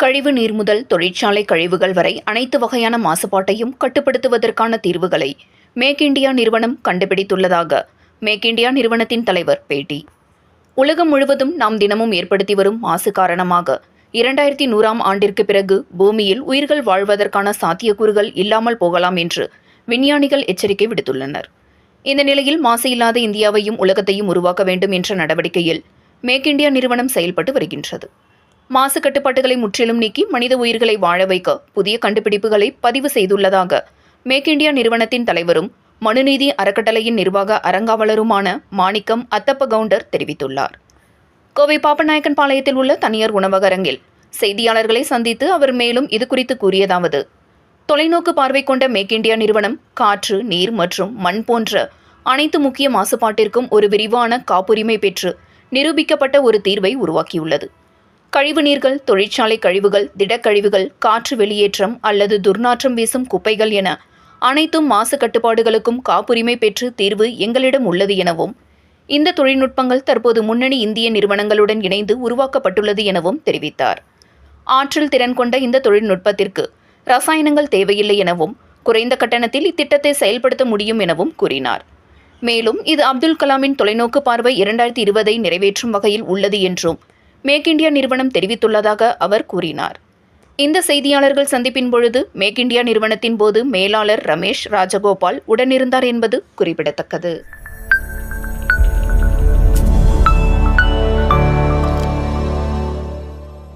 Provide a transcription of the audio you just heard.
கழிவு நீர் முதல் தொழிற்சாலை கழிவுகள் வரை அனைத்து வகையான மாசுபாட்டையும் கட்டுப்படுத்துவதற்கான தீர்வுகளை மேக் இண்டியா நிறுவனம் கண்டுபிடித்துள்ளதாக மேக் இண்டியா நிறுவனத்தின் தலைவர் பேட்டி. உலகம் முழுவதும் நாம் தினமும் ஏற்படுத்தி வரும் மாசு காரணமாக 2100ஆம் ஆண்டிற்கு பிறகு பூமியில் உயிர்கள் வாழ்வதற்கான சாத்தியக்கூறுகள் இல்லாமல் போகலாம் என்று விஞ்ஞானிகள் எச்சரிக்கை விடுத்துள்ளனர். இந்த நிலையில் மாசு இல்லாத இந்தியாவையும் உலகத்தையும் உருவாக்க வேண்டும் என்ற நடவடிக்கையில் மேக் இண்டியா நிறுவனம் செயல்பட்டு வருகின்றது. மாசு கட்டுப்பாட்டுகளை முற்றிலும் நீக்கி மனித உயிர்களை வாழ வைக்க புதிய கண்டுபிடிப்புகளை பதிவு செய்துள்ளதாக மேக் இண்டியா நிறுவனத்தின் தலைவரும் மனுநீதி அறக்கட்டளையின் நிர்வாக அறங்காவலருமான மாணிக்கம் அத்தப்ப கவுண்டர் தெரிவித்துள்ளார். கோவை பாப்பநாயக்கன் பாளையத்தில் உள்ள தனியார் உணவக அரங்கில் செய்தியாளர்களை சந்தித்து அவர் மேலும் இதுகுறித்து கூறியதாவது: தொலைநோக்கு பார்வை கொண்ட மேக் இண்டியா நிறுவனம் காற்று, நீர் மற்றும் மண் போன்ற அனைத்து முக்கிய மாசுபாட்டிற்கும் ஒரு விரிவான காப்புரிமை பெற்று நிரூபிக்கப்பட்ட ஒரு தீர்வை உருவாக்கியுள்ளது. கழிவு நீர்கள், தொழிற்சாலை கழிவுகள், திடக்கழிவுகள், காற்று வெளியேற்றம் அல்லது துர்நாற்றம் வீசும் குப்பைகள் என அனைத்தும் மாசு கட்டுப்பாடுகளுக்கும் காப்புரிமை பெற்று தீர்வு எங்களிடம் உள்ளது எனவும், இந்த தொழில்நுட்பங்கள் தற்போது முன்னணி இந்திய நிறுவனங்களுடன் இணைந்து உருவாக்கப்பட்டுள்ளது எனவும் தெரிவித்தார். ஆற்றல் திறன் கொண்ட இந்த தொழில்நுட்பத்திற்கு ரசாயனங்கள் தேவையில்லை எனவும், குறைந்த கட்டணத்தில் இத்திட்டத்தை செயல்படுத்த முடியும் எனவும் கூறினார். மேலும் இது அப்துல் கலாமின் தொலைநோக்கு பார்வை 2020ஐ நிறைவேற்றும் வகையில் உள்ளது என்றும் மேக் இண்டியா நிறுவனம் தெரிவித்துள்ளதாக அவர் கூறினார். இந்த செய்தியாளர்கள் சந்திப்பின் பொழுது மேக் இண்டியா நிறுவனத்தின் போது மேலாளர் ரமேஷ் ராஜகோபால் உடனிருந்தார் என்பது குறிப்பிடத்தக்கது.